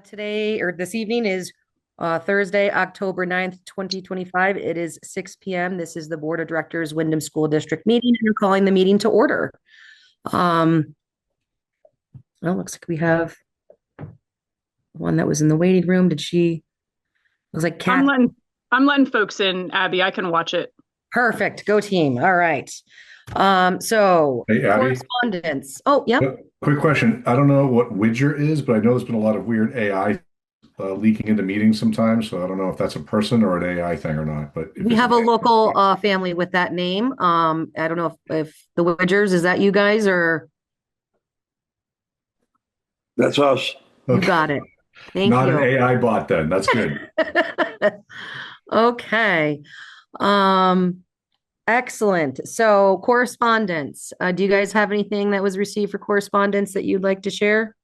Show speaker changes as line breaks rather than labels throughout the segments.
Today or this evening is Thursday, October 9th, 2025. It is 6 p.m. This is the Board of Directors Windham School District meeting, and I'm calling the meeting to order. Well, looks like we have one that was in the waiting room. Looks like
I'm
Kat.
letting I'm letting folks in, Abby. I can watch it.
Perfect. Go team. All right. So
Hey, Abby,
correspondence. Oh, yep.
quick question. I don't know what Widger is, but I know there's been a lot of weird AI leaking into meetings sometimes. So I don't know if that's a person or an AI thing or not. But if
We
it's
have
an
a
AI,
local family with that name. I don't know if the Widgers, is that you guys or
That's us.
you
okay,
got it? Thank
not an
you.
AI bot then. That's good.
Okay. Um, Excellent. So correspondence. Do you guys have anything that was received for correspondence that you'd like to share?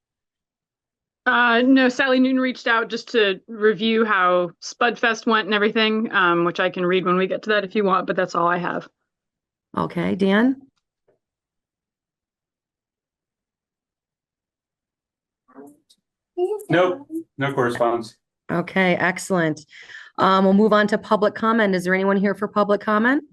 No, Sally Newton reached out just to review how Spudfest went and everything, which I can read when we get to that if you want, but that's all I have.
Okay, Dan?
Nope, no correspondence.
Okay, excellent. We'll move on to public comment. Is there anyone here for public comment?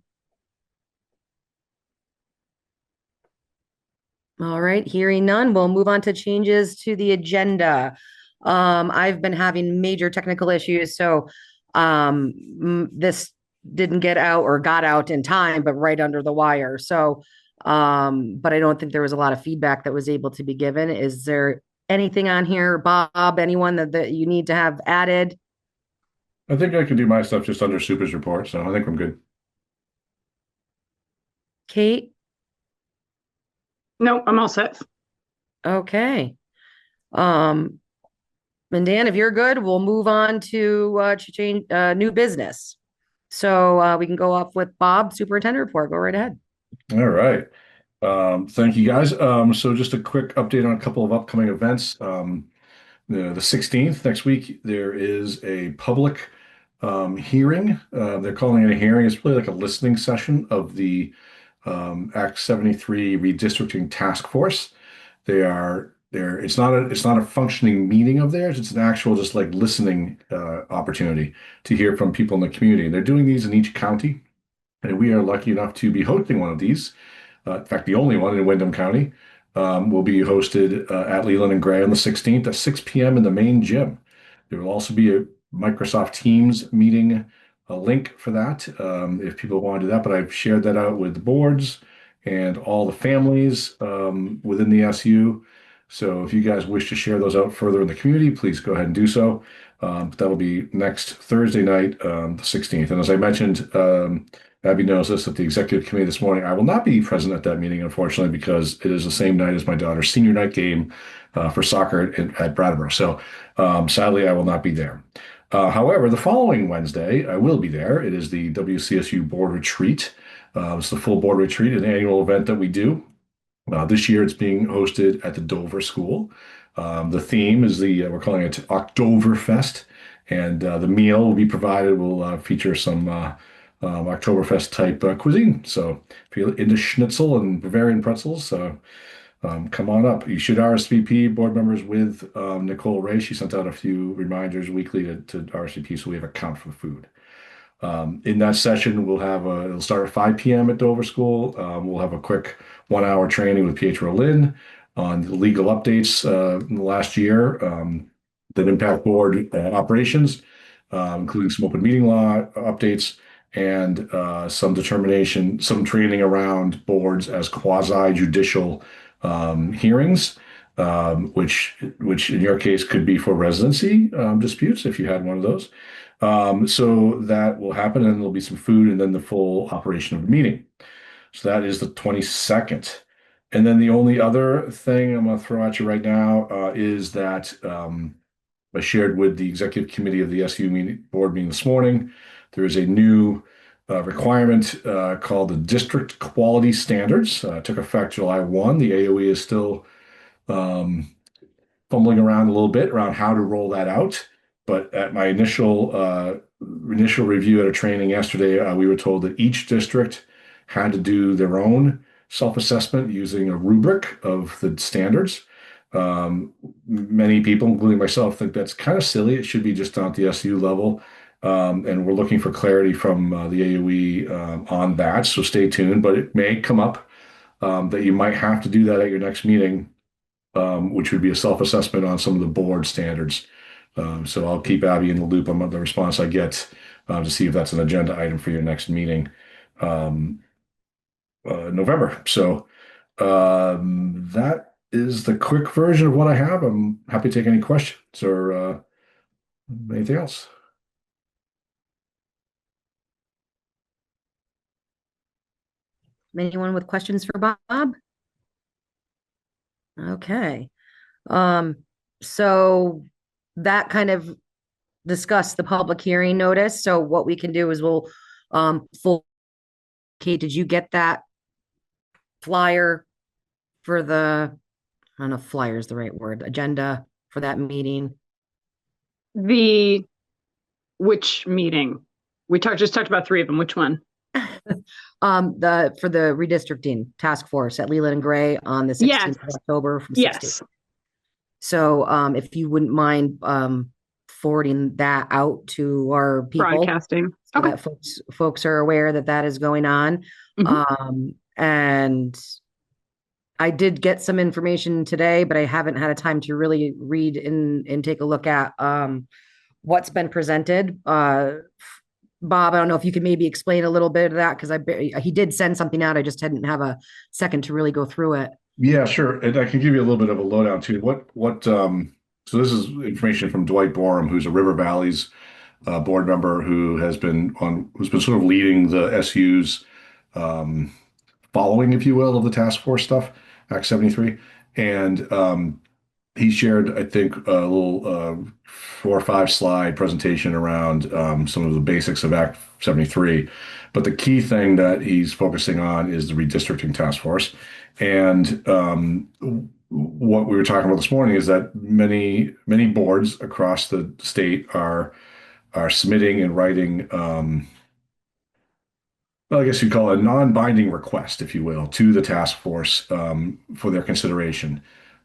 All right, hearing none, we'll move on to changes to the agenda. I've been having major technical issues, so this didn't get out or got out in time, but right under the wire. So, but I don't think there was a lot of feedback that was able to be given. Is there anything on here, Bob, anyone that you need to have added?
I think I can do my stuff just under Super's report. So I think I'm good.
Kate?
No, I'm all set.
Okay. Um, and Dan, if you're good, we'll move on to change new business. So we can go off with Bob, Superintendent Report. Go right ahead.
All right. Thank you guys. So just a quick update on a couple of upcoming events. The 16th next week, there is a public hearing. They're calling it a hearing. It's really like a listening session of the Act 73 Redistricting Task Force. They are there. It's not a functioning meeting of theirs. It's an actual just like listening opportunity to hear from people in the community. And they're doing these in each county, and we are lucky enough to be hosting one of these. In fact, the only one in Windham County will be hosted at Leland and Gray on the 16th at 6 p.m. in the main gym. There will also be a Microsoft Teams meeting, a link for that if people want to do that. But I've shared that out with the boards and all the families within the SU. So if you guys wish to share those out further in the community, please go ahead and do so. That'll be next Thursday night, the 16th. And as I mentioned, Abby knows this at the executive committee this morning. I will not be present at that meeting, unfortunately, because it is the same night as my daughter's senior night game for soccer at Brattleboro. So sadly, I will not be there. However, the following Wednesday, I will be there. It is the WCSU board retreat. It's the full board retreat, an annual event that we do. This year, it's being hosted at the Dover School. The theme is we're calling it Oktoberfest, and the meal will be provided. Will feature some Oktoberfest type cuisine. So if you're into schnitzel and Bavarian pretzels, come on up. You should RSVP board members with Nicole Ray. She sent out a few reminders weekly to RSVP, so we have a count for the food. In that session, it'll start at 5 p.m. at Dover School. We'll have a quick 1 hour training with Pietro Lynn on the legal updates in the last year that impact board operations, including some open meeting law updates and some training around boards as quasi-judicial hearings, which in your case could be for residency disputes if you had one of those. So that will happen, and there'll be some food, and then the full operation of the meeting. So that is the 22nd. And then the only other thing I'm going to throw at you right now is that I shared with the executive committee of the SU board meeting this morning. There is a new requirement called the District Quality Standards. Took effect July 1. The AOE is still fumbling around a little bit around how to roll that out. But at my initial review at a training yesterday, we were told that each district had to do their own self-assessment using a rubric of the standards. Many people, including myself, think that's kind of silly. It should be just on the SU level. And we're looking for clarity from the AUE on that. So stay tuned, but it may come up that you might have to do that at your next meeting, which would be a self-assessment on some of the board standards. So I'll keep Abby in the loop on the response I get to see if that's an agenda item for your next meeting November. So that is the quick version of what I have. I'm happy to take any questions or anything else.
Anyone with questions for Bob? Okay. Um, so that kind of discussed the public hearing notice. So what we can do is we'll Kate, did you get that flyer for the, I don't know if flyer is the right word, agenda for that meeting?
Which meeting? We just talked about 3 of them. Which one?
For the redistricting task force at Leland and Gray on the 16th of October from 6 to 8. So if you wouldn't mind forwarding that out to our people,
broadcasting,
so that folks are aware that that is going on. And I did get some information today, but I haven't had a time to really read and take a look at what's been presented. Bob, I don't know if you could maybe explain a little bit of that, because he did send something out. I just didn't have a second to really go through it.
Yeah, sure. And I can give you a little bit of a lowdown too. So this is information from Dwight Borum, who's a River Valley's board member who's been sort of leading the SU's following, if you will, of the task force stuff, Act 73. And he shared, I think, a little 4 or 5 slide presentation around some of the basics of Act 73. But the key thing that he's focusing on is the redistricting task force. And what we were talking about this morning is that many boards across the state are submitting and writing, well, I guess you'd call it a non-binding request, if you will, to the task force for their consideration.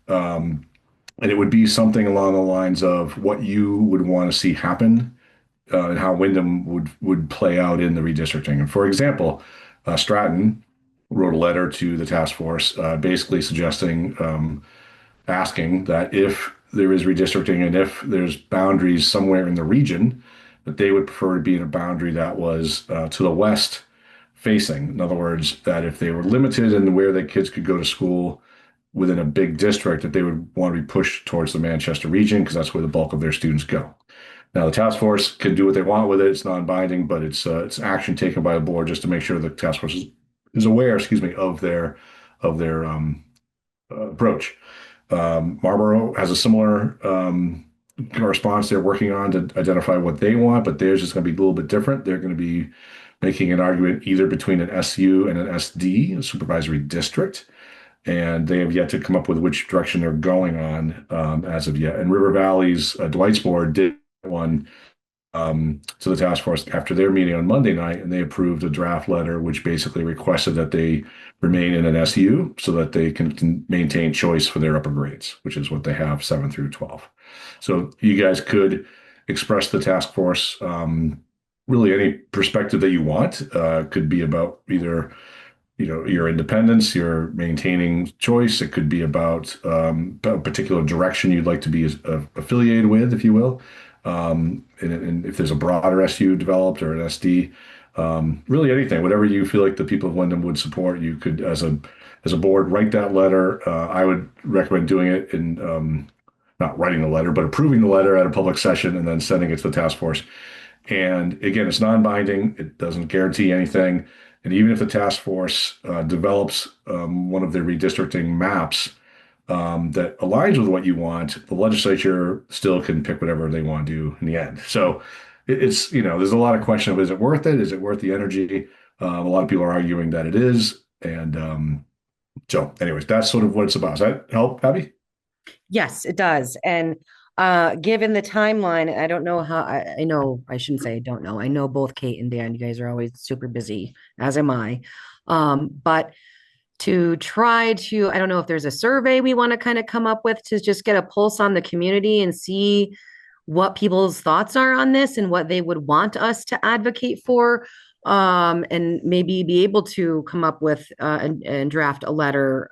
And it would be something along the lines of what you would want to see happen and how Windham would play out in the redistricting. And for example, Stratton wrote a letter to the task force basically suggesting, asking that if there is redistricting and if there's boundaries somewhere in the region, that they would prefer to be in a boundary that was to the west facing. In other words, that if they were limited in where the kids could go to school within a big district, that they would want to be pushed towards the Manchester region because that's where the bulk of their students go. Now, the task force can do what they want with it. It's non-binding, but it's action taken by the board just to make sure the task force is aware, of their approach. Marlboro has a similar response they're working on to identify what they want, but theirs is going to be a little bit different. They're going to be making an argument either between an SU and an SD, a supervisory district. And they have yet to come up with which direction they're going on as of yet. And River Valley's Dwight's board did one to the task force after their meeting on Monday night, and they approved a draft letter which basically requested that they remain in an SU so that they can maintain choice for their upper grades, which is what they have 7 through 12. So you guys could express the task force really any perspective that you want. Could be about either your independence, your maintaining choice. It could be about a particular direction you'd like to be affiliated with, if you will. And if there's a broader SU developed or an SD, really anything, whatever you feel like the people of Windham would support, you could, as a board, write that letter. I would recommend doing it in not writing the letter, but approving the letter at a public session and then sending it to the task force. And again, it's non-binding. It doesn't guarantee anything. And even if the task force develops one of their redistricting maps that aligns with what you want, the legislature still can pick whatever they want to do in the end. So it's, there's a lot of question of, is it worth it? Is it worth the energy? A lot of people are arguing that it is. And so anyways, that's sort of what it's about. Does that help, Abby?
Yes, it does. And given the timeline, I don't know how, I know, I shouldn't say I don't know. I know both Kate and Dan, you guys are always super busy, as am I. But to try to, I don't know if there's a survey we want to kind of come up with to just get a pulse on the community and see what people's thoughts are on this and what they would want us to advocate for, and maybe be able to come up with and draft a letter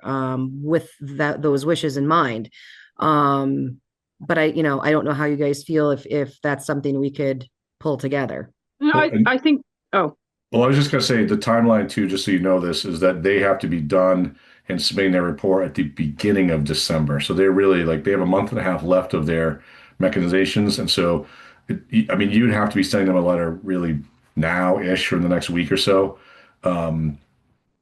with those wishes in mind. But I don't know how you guys feel if that's something we could pull together.
I think. Oh,
Well, I was just going to say the timeline too, just so you know this, is that they have to be done and submitting their report at the beginning of December. So they're really like, they have a month and a half left of their mechanizations. And so, I mean, you'd have to be sending them a letter really now-ish or in the next week or so. And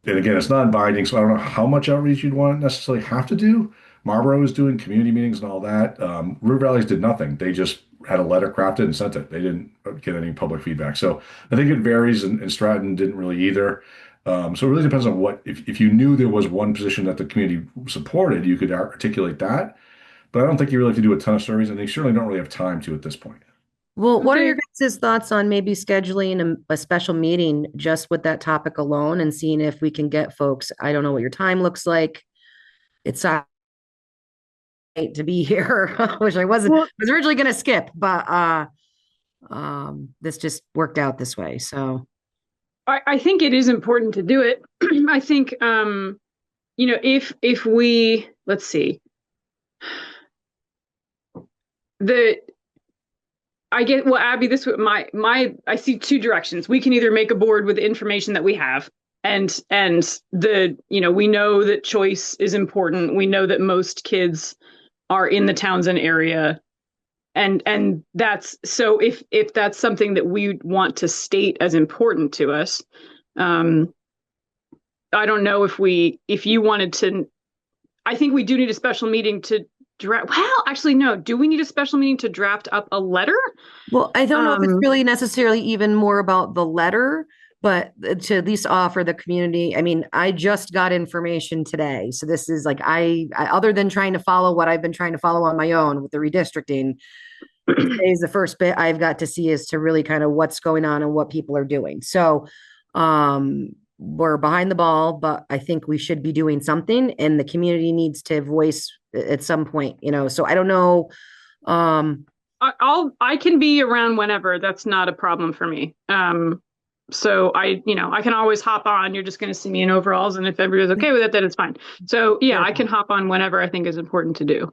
again, it's non-binding, so I don't know how much outreach you'd want to necessarily have to do. Marlboro is doing community meetings and all that. River Valleys did nothing. They just had a letter crafted and sent it. They didn't get any public feedback. So I think it varies, and Stratton didn't really either. So it really depends on what, if you knew there was one position that the community supported, you could articulate that. But I don't think you really have to do a ton of surveys, and they certainly don't really have time to at this point.
Well, what are your guys' thoughts on maybe scheduling a special meeting just with that topic alone and seeing if we can get folks? I don't know what your time looks like. It's to be here, which I was originally going to skip, but this just worked out this way. So
I think it is important to do it. I think if we, let's see, I get, well, Abby, this would I see two directions. We can either make a board with the information that we have, and we know that choice is important. We know that most kids are in the Townsend area, and that's, so if that's something that we want to state as important to us, I don't know if you wanted to. I think we do need a special meeting to draft. Well, actually, no. Do we need a special meeting to draft up a letter?
Well, I don't know if it's really necessarily even more about the letter, but to at least offer the community. I mean, I just got information today. So this is like, I other than trying to follow what I've been trying to follow on my own with the redistricting, today is the first bit I've got to see as to really kind of what's going on and what people are doing. So we're behind the ball, but I think we should be doing something, and the community needs to voice at some point, so I don't know.
I can be around whenever. That's not a problem for me. So I can always hop on. You're just going to see me in overalls, and if everybody's okay with it, then it's fine. So yeah, I can hop on whenever I think is important to do.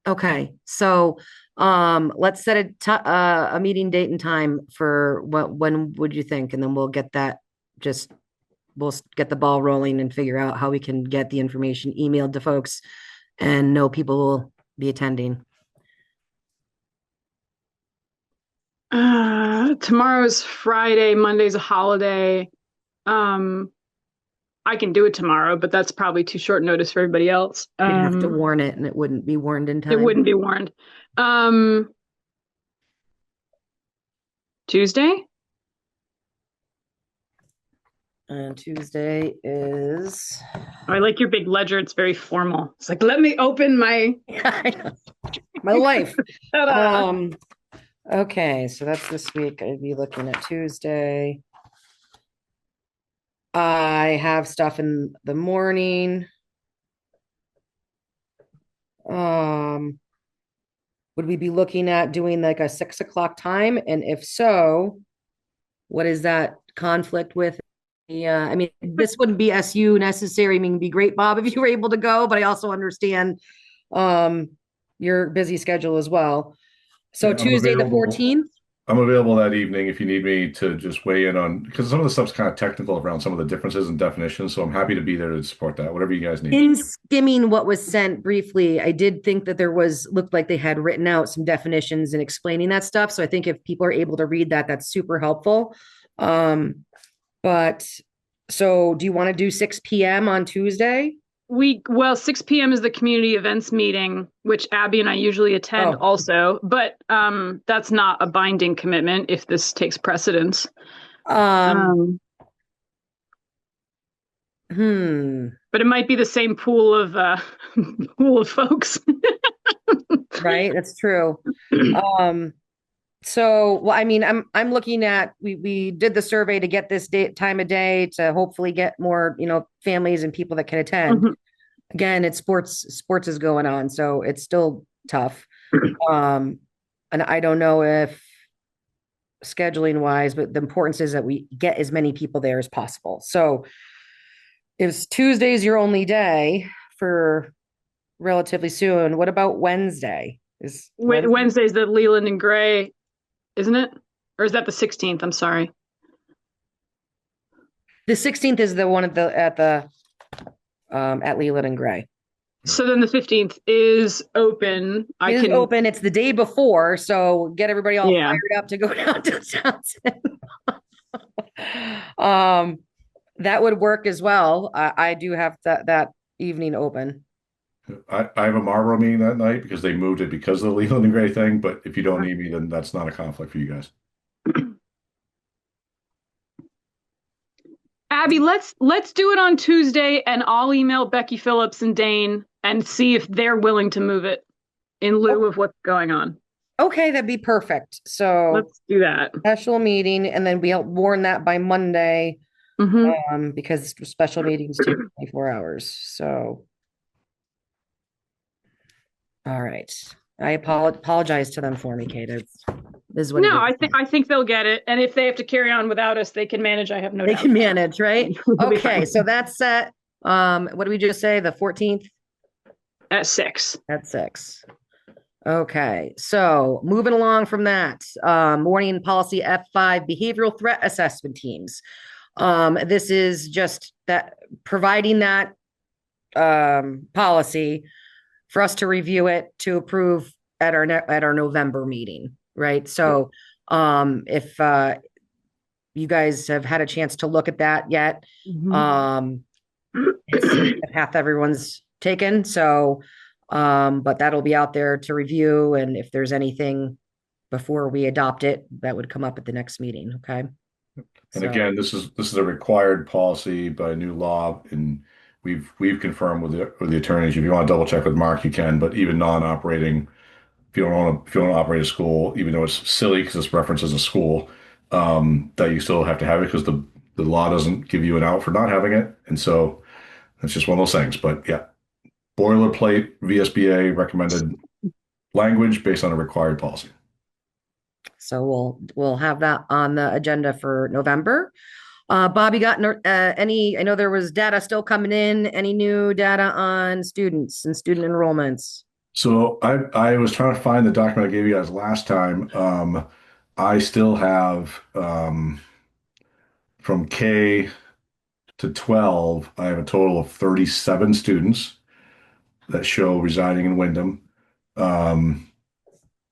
Okay, so let's set a meeting date and time for when would you think, and then we'll get that. We'll get the ball rolling and figure out how we can get the information emailed to folks and know people will be attending.
Tomorrow's Friday, Monday's a holiday. I can do it tomorrow, but that's probably too short notice for everybody else.
We'd have to warn it, and it wouldn't be warned in time.
It wouldn't be warned. Tuesday?
And Tuesday is.
I like your big ledger. It's very formal. It's like, let me open my
my life. Okay, so that's this week. I'd be looking at Tuesday. I have stuff in the morning. Would we be looking at doing like a 6 o'clock time? And if so, what is that conflict with? Yeah, I mean, this wouldn't be SU necessary. I mean, it'd be great, Bob, if you were able to go, but I also understand your busy schedule as well. So yeah, Tuesday the 14th?
I'm available that evening if you need me to just weigh in on, because some of the stuff's kind of technical around some of the differences and definitions. So I'm happy to be there to support that, whatever you guys need.
In skimming what was sent briefly, I did think that looked like they had written out some definitions and explaining that stuff. So I think if people are able to read that, that's super helpful. But so do you want to do 6 p.m. on Tuesday?
6 p.m. is the community events meeting, which Abby and I usually attend also, but that's not a binding commitment if this takes precedence. But it might be the same pool of folks.
Right, that's true. So, well, I mean, I'm looking at we did the survey to get this time of day to hopefully get more, families and people that can attend.
Mhm.
Again, it's sports is going on, so it's still tough. And I don't know if scheduling wise, but the importance is that we get as many people there as possible. So if Tuesday's your only day for relatively soon, what about Wednesday? Is Wednesday?
Wednesday's the Leland and Gray, isn't it? Or is that the 16th? I'm sorry.
The 16th is the one at Leland and Gray.
So then the 15th is open.
It is open. It's the day before, so get everybody all
Yeah.
fired up to go down to Johnson. That would work as well. I do have that evening open.
I have a Marlboro meeting that night because they moved it because of the Leland and Gray thing. But if you don't need me, then that's not a conflict for you guys.
Abby, let's do it on Tuesday, and I'll email Becky Phillips and Dane and see if they're willing to move it in lieu of what's going on.
Okay, that'd be perfect. So
let's do that.
Special meeting, and then we'll warn that by Monday, because special meetings take 24 hours. So, all right. I apologize to them for me, Kate. This is what.
No, I think they'll get it, and if they have to carry on without us, they can manage. I have no doubt.
They can manage, right? Okay, so that's set. What did we just say? The 14th
at 6.
At 6. Okay, so moving along from that, morning policy F5 behavioral threat assessment teams. This is just that providing that policy for us to review it to approve at our November meeting, right? So, if you guys have had a chance to look at that yet, it's half everyone's taken. So, but that'll be out there to review, and if there's anything before we adopt it, that would come up at the next meeting. Okay.
And again, this is a required policy by new law, and we've confirmed with the attorneys. If you want to double check with Mark, you can. But even non-operating, if you don't want to operate a school, even though it's silly because this references a school, that you still have to have it because the law doesn't give you an out for not having it, and so it's just one of those things. But yeah, boilerplate VSBA recommended language based on a required policy.
So we'll have that on the agenda for November. Bobby, got any? I know there was data still coming in. Any new data on students and student enrollments?
So I was trying to find the document I gave you guys last time. I still have from K to 12, I have a total of 37 students that show residing in Windham.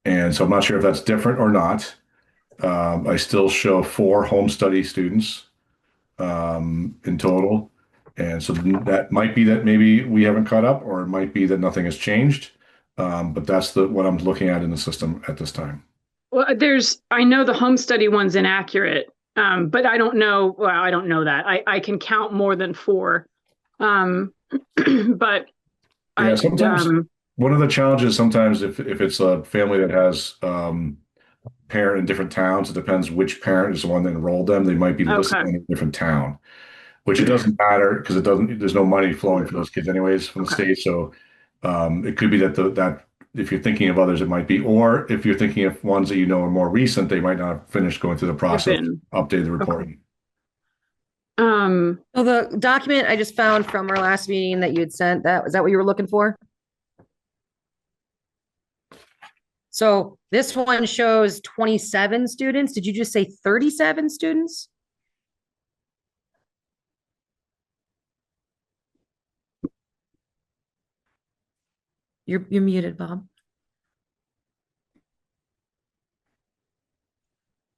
And so I'm not sure if that's different or not. I still show 4 home study students in total. And so that might be that maybe we haven't caught up, or it might be that nothing has changed. But that's what I'm looking at in the system at this time.
Well, I know the home study one's inaccurate, but I don't know. Well, I don't know that. I can count more than 4. But
yeah, sometimes one of the challenges sometimes if it's a family that has parent in different towns, it depends which parent is the one that enrolled them. They might be listed in a different town, which it doesn't matter because there's no money flowing for those kids anyways from the state. So it could be that if you're thinking of others, it might be, or if you're thinking of ones that you know are more recent, they might not have finished going through the process, update the reporting.
So the document I just found from our last meeting that you had sent, is that what you were looking for? So this one shows 27 students. Did you just say 37 students? You're muted, Bob.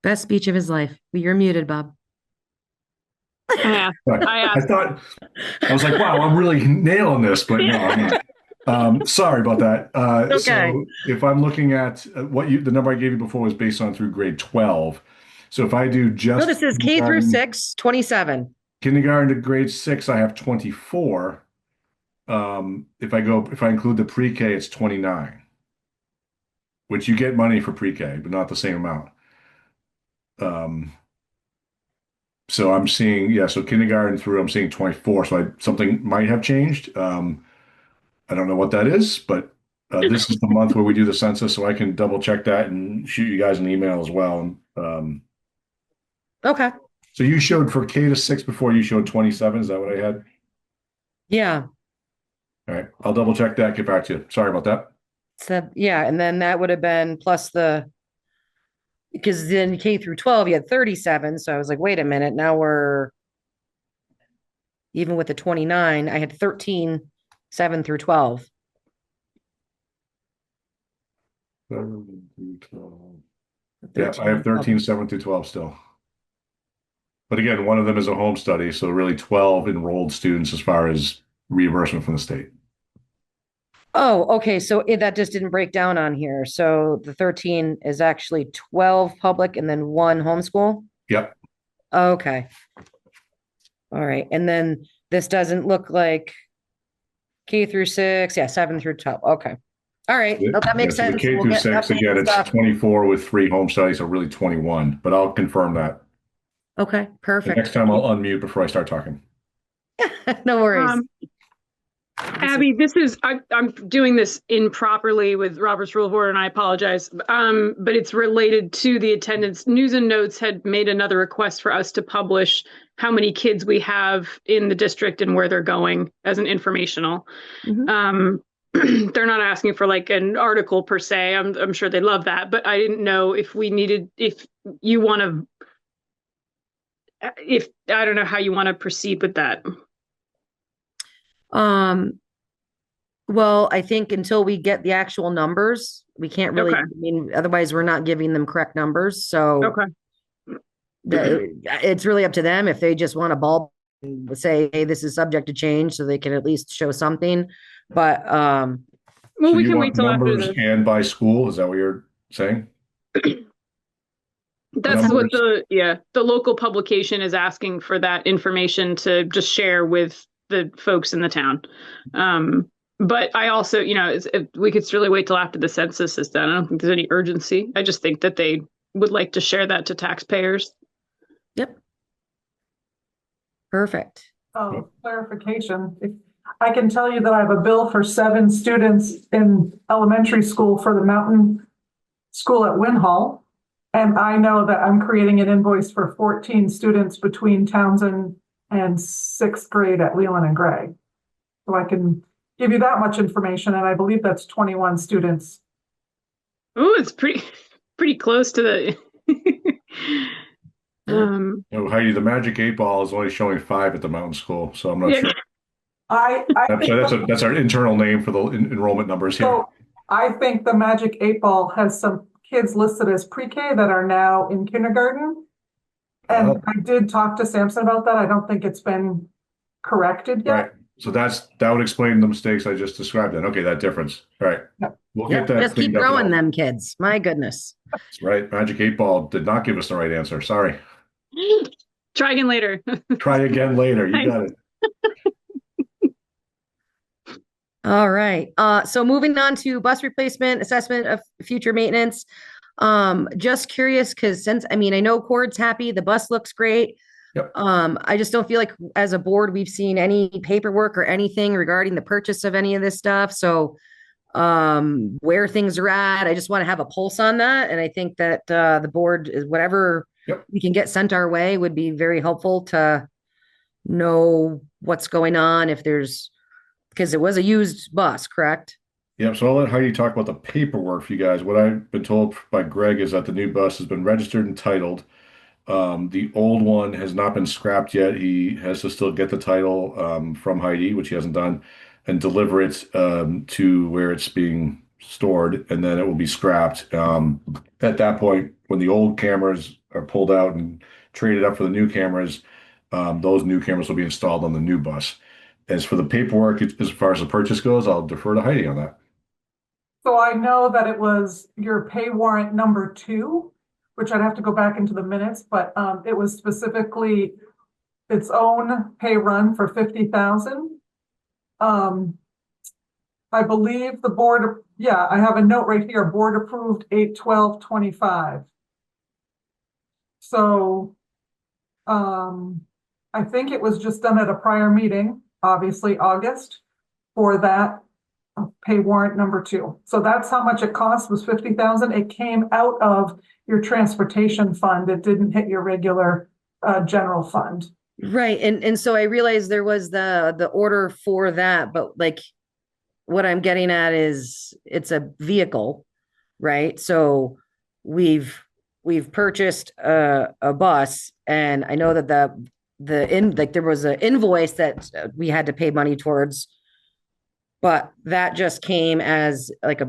Best speech of his life. You're muted, Bob.
Yeah,
I thought I was like, wow, I'm really nailing this, but no, I'm not. Sorry about that.
Okay.
So if I'm looking at the number I gave you before was based on through grade 12. So if I do just
no, this is K through 6, 27.
Kindergarten to grade 6, I have 24. If I include the pre-K, it's 29, which you get money for pre-K, but not the same amount. So I'm seeing, yeah, so kindergarten through, I'm seeing 24. So something might have changed. I don't know what that is, but this is the month where we do the census, so I can double check that and shoot you guys an email as well.
Okay.
So you showed for K to 6 before, you showed 27. Is that what I had?
Yeah.
All right. I'll double check that, get back to you. Sorry about that.
So yeah, and then that would have been plus because then K through 12 you had 37. So I was like, wait a minute, now we're even with the 29, I had 13, 7 through 12.
7 through 12. Yeah, I have 13, 7 through 12 still. But again, one of them is a home study, so really 12 enrolled students as far as reimbursement from the state.
Oh, okay. So that just didn't break down on here. So the 13 is actually 12 public and then 1 homeschool.
Yep.
Okay. All right. And then this doesn't look like K through 6. Yeah, 7 through 12. Okay. All right. No, that makes
Yeah, so
sense.
the K
We'll
through
get
6, again, it's
stuff.
24 with 3 home studies, so really 21, but I'll confirm that.
Okay,
The
perfect.
next time I'll unmute before I start talking.
No worries.
Abby, I'm doing this improperly with Robert's Rule of Order, and I apologize. But it's related to the attendance. News and Notes had made another request for us to publish how many kids we have in the district and where they're going as an informational.
Mhm.
They're not asking for like an article per se. I'm sure they love that, but I didn't know if you want to, if I don't know how you want to proceed with that.
Well, I think until we get the actual numbers, we can't really,
Okay.
I mean, otherwise we're not giving them correct numbers. So
Okay.
it's really up to them if they just want to ball say, hey, this is subject to change so they can at least show something. But
Well,
So
we
you
can
want
wait till after
numbers and by school? Is that what you're saying?
That's
Numbers.
what the local publication is asking for, that information to just share with the folks in the town. But I also, if we could really wait till after the census is done. I don't think there's any urgency. I just think that they would like to share that to taxpayers.
Yep. Perfect.
Oh, clarification. I can tell you that I have a bill for 7 students in elementary school for the mountain school at Windham. And I know that I'm creating an invoice for 14 students between Townsend and 6th grade at Leland and Gray. So I can give you that much information, and I believe that's 21 students.
Oh, it's pretty close to the.
Heidi, the Magic 8 Ball is only showing 5 at the mountain school, so I'm not sure. That's our internal name for the enrollment numbers here.
So I think the Magic 8 Ball has some kids listed as pre-K that are now in kindergarten. And I did talk to Samson about that. I don't think it's been corrected yet.
Right. So that would explain the mistakes I just described then. Okay, that difference. All right.
Yep.
We'll get that.
Just keep growing them kids. My goodness.
That's right. Magic 8 Ball did not give us the right answer. Sorry.
Try again later.
Try again later. You got it.
All right. So moving on to bus replacement, assessment of future maintenance. Just curious because I know Cord's happy, the bus looks great.
Yep.
I just don't feel like as a board we've seen any paperwork or anything regarding the purchase of any of this stuff. So where things are at, I just want to have a pulse on that. And I think that the board is whatever we can get sent our way would be very helpful to know what's going on because it was a used bus, correct?
Yep. So I'll let Heidi talk about the paperwork for you guys. What I've been told by Greg is that the new bus has been registered and titled. The old one has not been scrapped yet. He has to still get the title from Heidi, which he hasn't done, and deliver it to where it's being stored, and then it will be scrapped. At that point, when the old cameras are pulled out and traded up for the new cameras, those new cameras will be installed on the new bus. As for the paperwork, as far as the purchase goes, I'll defer to Heidi on that.
So I know that it was your pay warrant number 2, which I'd have to go back into the minutes, but it was specifically its own pay run for $50,000. I believe the board, yeah, I have a note right here, board approved 8/12/25. So, I think it was just done at a prior meeting, obviously August, for that pay warrant number 2. So that's how much it cost, was 50,000. It came out of your transportation fund. It didn't hit your regular general fund.
Right. And so I realized there was the order for that, but like what I'm getting at is it's a vehicle, right? So we've purchased a bus, and I know that there was an invoice that we had to pay money towards, but that just came as like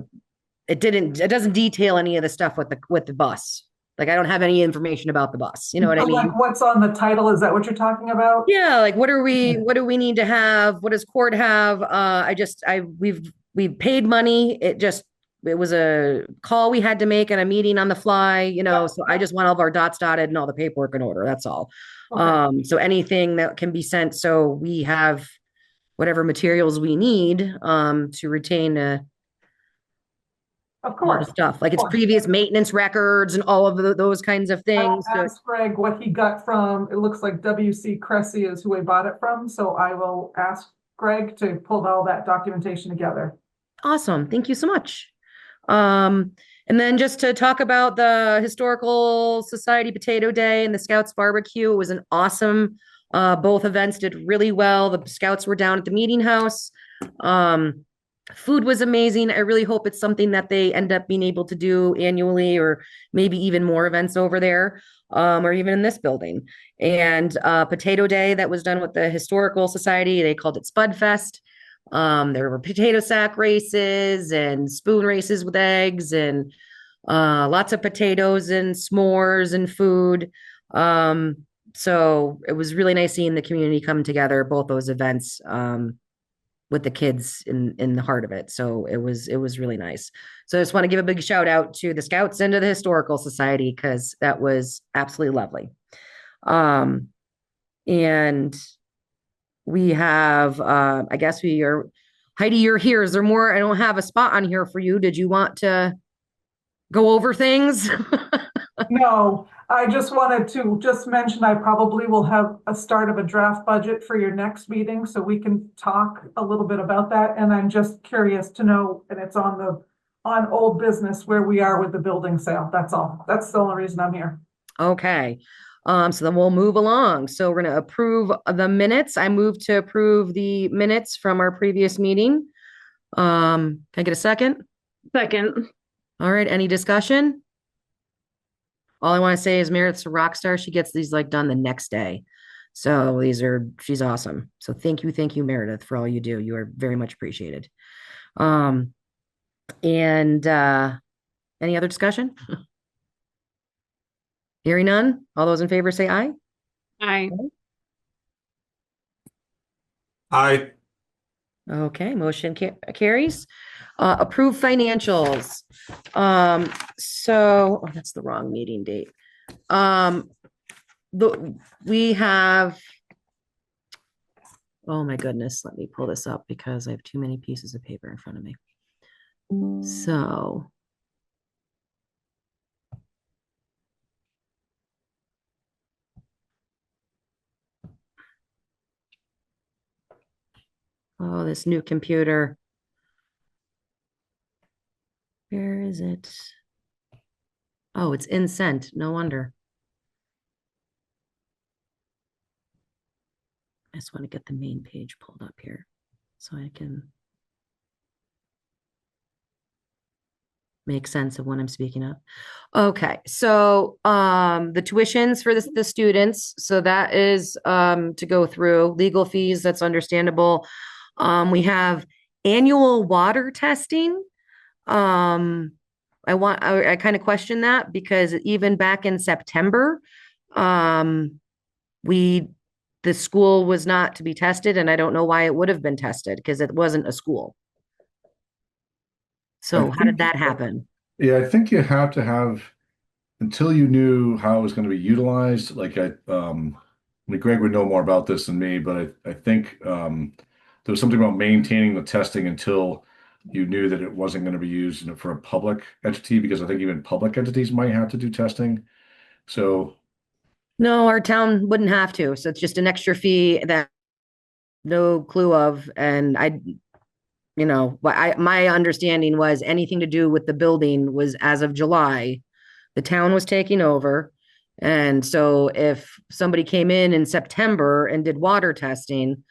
it doesn't detail any of the stuff with the bus. Like I don't have any information about the bus. You know what I mean?
Like what's on the title? Is that what you're talking about?
Yeah, like what do we need to have? What does court have? We've paid money. It was a call we had to make and a meeting on the fly, you know. So I just want all of our dots dotted and all the paperwork in order. That's all.
Okay.
So anything that can be sent, so we have whatever materials we need to retain
Of
all
course.
the stuff, like
Of
its
course.
previous maintenance records and all of those kinds of things.
I'll ask Greg what he got from, it looks like WC Cressy is who he bought it from. So I will ask Greg to pull all that documentation together.
Awesome. Thank you so much. And then just to talk about the Historical Society Potato Day and the Scouts Barbecue, it was an awesome, both events did really well. The Scouts were down at the meeting house. Food was amazing. I really hope it's something that they end up being able to do annually, or maybe even more events over there, or even in this building. And Potato Day that was done with the Historical Society, they called it Spud Fest. There were potato sack races and spoon races with eggs, and lots of potatoes and s'mores and food. So it was really nice seeing the community come together, both those events, with the kids in the heart of it. So it was really nice. So I just want to give a big shout out to the Scouts and to the Historical Society, because that was absolutely lovely. And we have, I guess Heidi, you're here. Is there more? I don't have a spot on here for you. Did you want to go over things?
No, I just wanted to just mention, I probably will have a start of a draft budget for your next meeting, so we can talk a little bit about that. And I'm just curious to know, and it's on old business, where we are with the building sale. That's all. That's the only reason I'm here.
Okay. So then we'll move along. So we're going to approve the minutes. I move to approve the minutes from our previous meeting. Can I get a second?
Second.
All right. Any discussion? All I want to say is Meredith's a rock star. She gets these like done the next day. So she's awesome. So thank you, Meredith, for all you do. You are very much appreciated. And any other discussion? Hearing none. All those in favor say aye.
Aye.
Aye.
Okay, motion carries. Approve financials. That's the wrong meeting date. We have, oh my goodness, let me pull this up because I have too many pieces of paper in front of me. So oh, this new computer. Where is it? Oh, it's in sent. No wonder. I just want to get the main page pulled up here so I can make sense of what I'm speaking of. Okay, so the tuitions for the students, so that is to go through. Legal fees, that's understandable. We have annual water testing. I kind of question that, because even back in September, the school was not to be tested, and I don't know why it would have been tested, because it wasn't a school. So how did that happen?
Yeah, I think you have to have, until you knew how it was going to be utilized. Greg would know more about this than me, but I think there was something about maintaining the testing until you knew that it wasn't going to be used, for a public entity, because I think even public entities might have to do testing. So,
No, our town wouldn't have to. So it's just an extra fee that no clue of. And my understanding was anything to do with the building was as of July, the town was taking over. And so if somebody came in September and did water testing,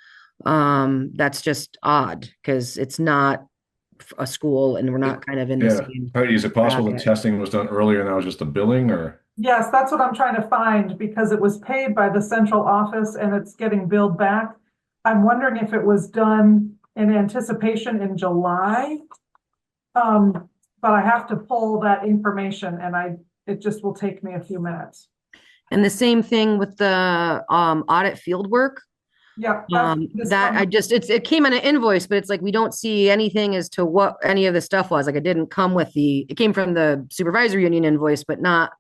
that's just odd because it's not a school and we're not kind of in the
yeah.
same
Heidi, is it possible the
bracket.
testing was done earlier and that was just the billing, or?
Yes, that's what I'm trying to find because it was paid by the central office and it's getting billed back. I'm wondering if it was done in anticipation in July. But I have to pull that information and it just will take me a few minutes.
And the same thing with the audit field work.
Yep.
It came in an invoice, but it's like we don't see anything as to what any of the stuff was. Like it didn't come with it came from the supervisor union invoice, but not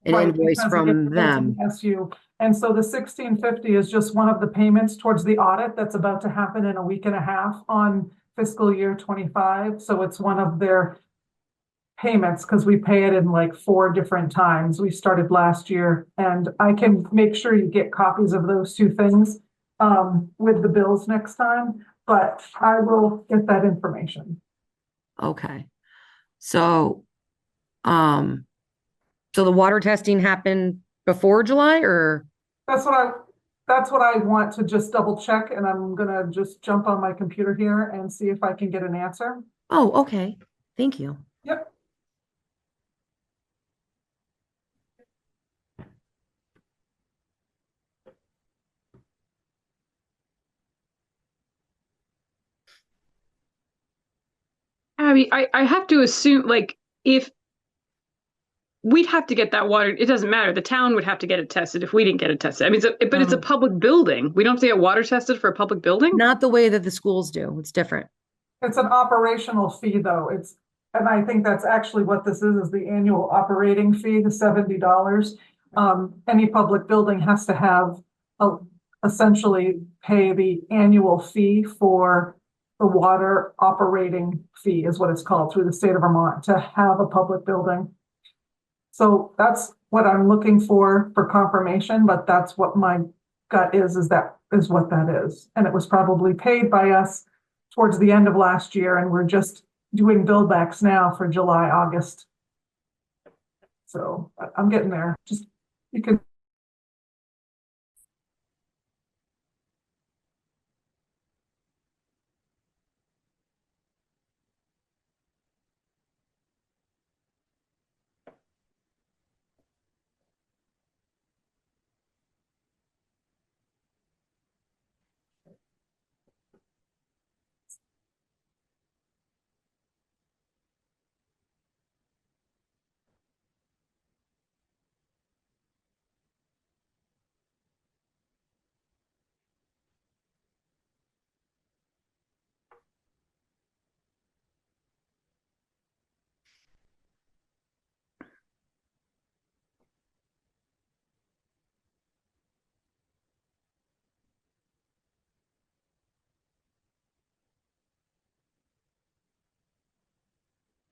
an invoice from them.
SU. And so the 1650 is just one of the payments towards the audit that's about to happen in a week and a half on fiscal year 25. So it's one of their payments because we pay it in like 4 different times. We started last year, and I can make sure you get copies of those 2 things with the bills next time, but I will get that information.
Okay. So, so the water testing happened before July, or?
That's what I want to just double check, and I'm gonna just jump on my computer here and see if I can get an answer.
Oh, okay. Thank you.
Yep.
Abby, I have to assume, like, if we'd have to get that water, it doesn't matter. The town would have to get it tested if we didn't get it tested. I mean, but it's a public building. We don't have to get water tested for a public building?
Not the way that the schools do. It's different.
It's an operational fee, though. And I think that's actually what this is the annual operating fee, the $70. Any public building has to have essentially pay the annual fee for the water operating fee is what it's called through the state of Vermont to have a public building. So that's what I'm looking for confirmation, but that's what my gut is what that is. And it was probably paid by us towards the end of last year, and we're just doing bill backs now for July, August. So I'm getting there. You can.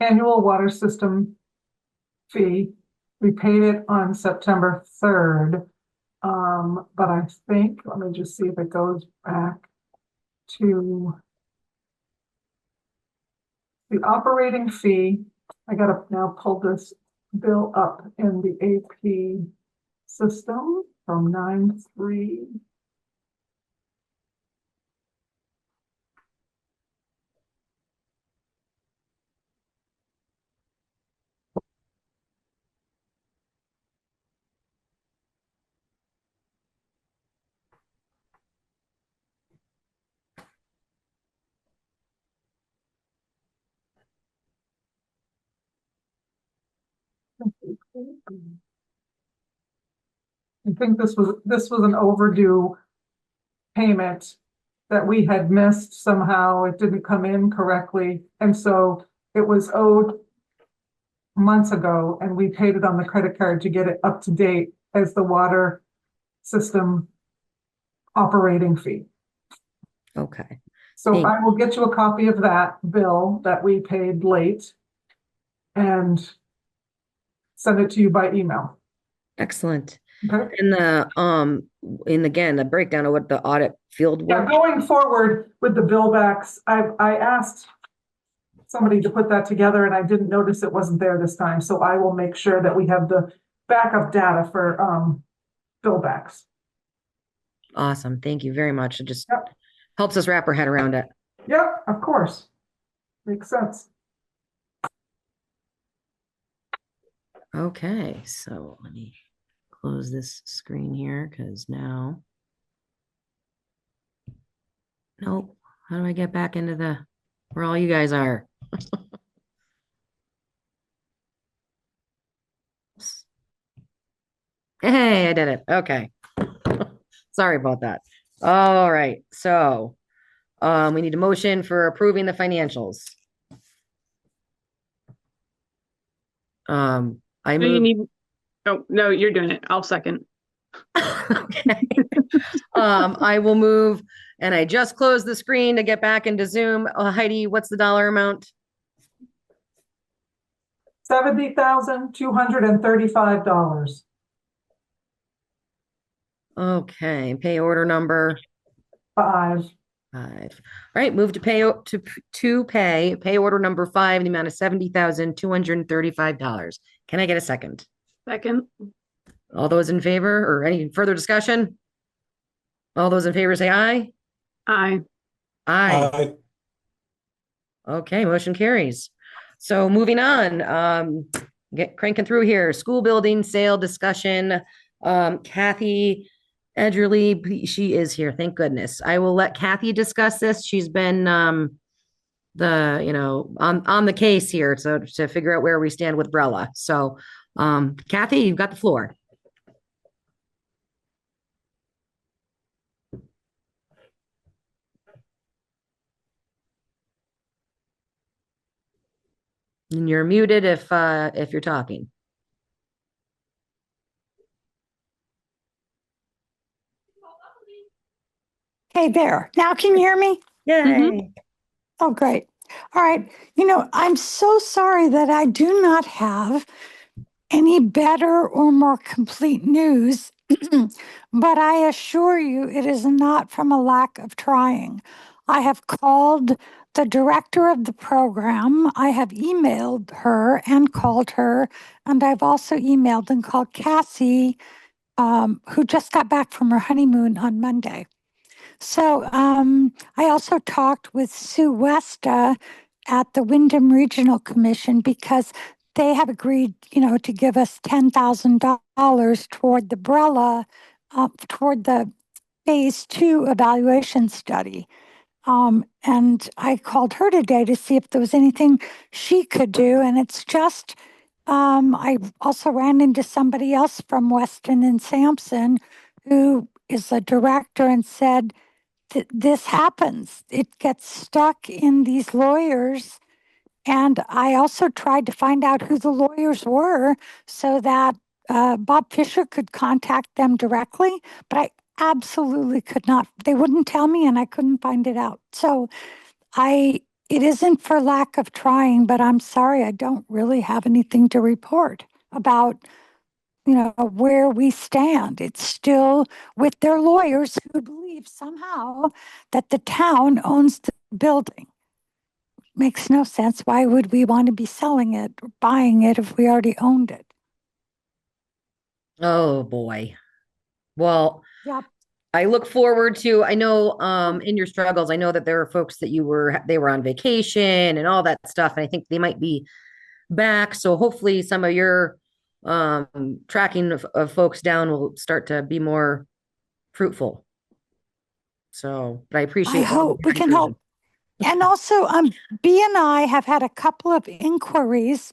Annual water system fee. We paid it on September 3rd. But I think, let me just see if it goes back to the operating fee. I gotta now pull this bill up in the AP system from 9/3. I think this was an overdue payment that we had missed somehow. It didn't come in correctly. And so it was owed months ago, and we paid it on the credit card to get it up to date as the water system operating fee.
Okay.
So I will get you a copy of that bill that we paid late and send it to you by email.
Excellent.
Okay.
And again, the breakdown of what the audit field
Yeah,
work.
going forward with the bill backs, I asked somebody to put that together and I didn't notice it wasn't there this time. So I will make sure that we have the backup data for bill backs.
Awesome. Thank you very much. It just
Yep.
helps us wrap our head around it.
Yep, of course. Makes sense.
Okay, so let me close this screen here because now. Nope. How do I get back into where all you guys are? Hey, I did it. Okay. Sorry about that. All right. So we need a motion for approving the financials. I
Do you
move.
need? Oh no, you're doing it. I'll second.
Okay. I will move, and I just closed the screen to get back into Zoom. Heidi, what's the dollar amount?
$70,235.
Okay, pay order number
5.
5. All right, move to pay order number 5 in the amount of $70,235. Can I get a second?
Second.
All those in favor or any further discussion? All those in favor say aye.
Aye.
Aye. Okay, motion carries. So moving on, get cranking through here. School building sale discussion. Kathy Edgerly, she is here. Thank goodness. I will let Kathy discuss this. She's been on the case here to figure out where we stand with Brella. So Kathy, you've got the floor. And you're muted if you're talking.
Hey there. Now can you hear me?
Yay.
Oh, great. All right. I'm so sorry that I do not have any better or more complete news, but I assure you it is not from a lack of trying. I have called the director of the program. I have emailed her and called her, and I've also emailed and called Cassie, who just got back from her honeymoon on Monday. So I also talked with Sue Westa at the Windham Regional Commission because they have agreed, to give us $10,000 toward the Brella, toward the phase 2 evaluation study. And I called her today to see if there was anything she could do. And it's just, I also ran into somebody else from Weston and Sampson who is a director and said, this happens. It gets stuck in these lawyers. And I also tried to find out who the lawyers were so that Bob Fisher could contact them directly, but I absolutely could not. They wouldn't tell me and I couldn't find it out. So it isn't for lack of trying, but I'm sorry, I don't really have anything to report about where we stand. It's still with their lawyers who believe somehow that the town owns the building. Makes no sense. Why would we want to be selling it or buying it if we already owned it?
Oh boy. Well,
Yep.
I look forward to, I know in your struggles, I know that there are folks that they were on vacation and all that stuff. And I think they might be back. So hopefully some of your tracking of folks down will start to be more fruitful. So, but I appreciate.
I hope we can help. And also, B and I have had a couple of inquiries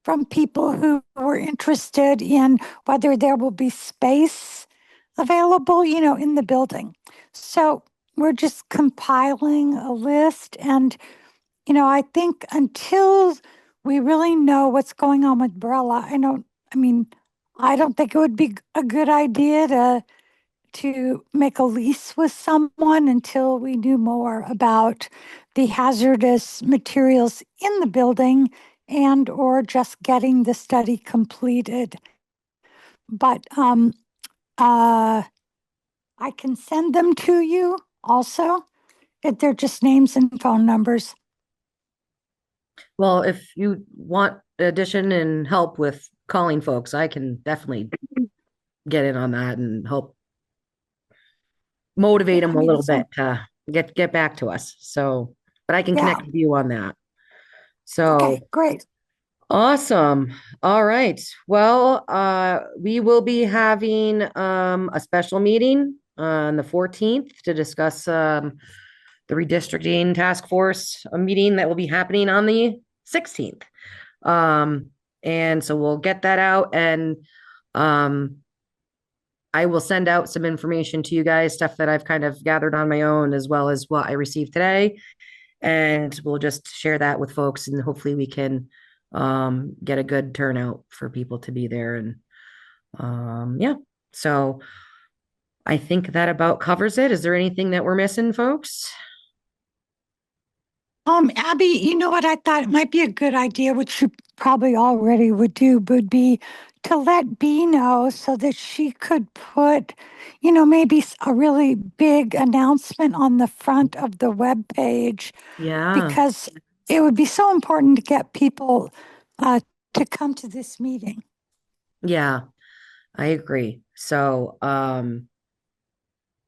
from people who were interested in whether there will be space available, in the building. So we're just compiling a list. And, I think until we really know what's going on with Brella, I don't think it would be a good idea to make a lease with someone until we knew more about the hazardous materials in the building and or just getting the study completed. But I can send them to you also. They're just names and phone numbers.
Well, if you want addition and help with calling folks, I can definitely get in on that and help motivate them a little bit to get back to us. So, but I can connect with you on that. So,
okay, great.
Awesome. All right. Well, we will be having a special meeting on the 14th to discuss the redistricting task force, a meeting that will be happening on the 16th. And so we'll get that out, and I will send out some information to you guys, stuff that I've kind of gathered on my own, as well as what I received today. And we'll just share that with folks, and hopefully we can get a good turnout for people to be there. And yeah, so I think that about covers it. Is there anything that we're missing, folks?
Abby, you know what I thought it might be a good idea, which you probably already would do, would be to let Bee know so that she could put, maybe a really big announcement on the front of the web page,
Yeah,
because it would be so important to get people to come to this meeting.
yeah, I agree. So,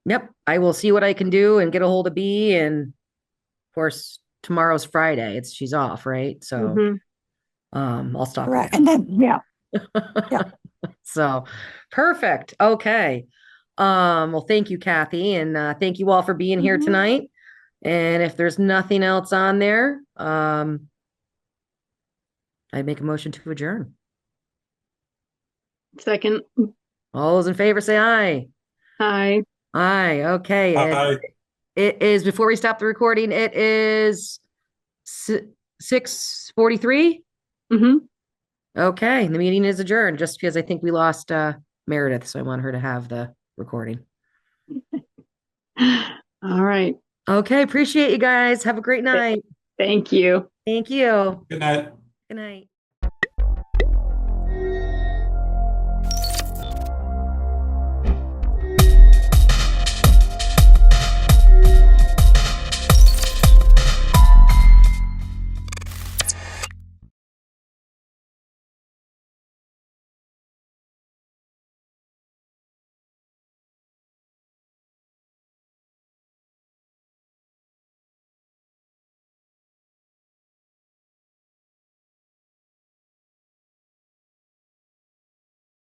yep, I will see what I can do and get a hold of Bee. And of course, tomorrow's Friday. She's off, right? So, I'll stop her.
Right. And then, yeah.
So perfect. Okay. Well, thank you, Kathy, and thank you all for being here tonight. And if there's nothing else on there, I make a motion to adjourn.
Second.
All those in favor say aye.
Aye.
Aye. Okay.
Aye.
It is, before we stop the recording, it is 6:43.
Mm-hmm.
Okay, the meeting is adjourned, just because I think we lost Meredith, so I want her to have the recording.
All right.
Okay, appreciate you guys. Have a great night.
Thank you.
Thank you.
Good night.
Good night.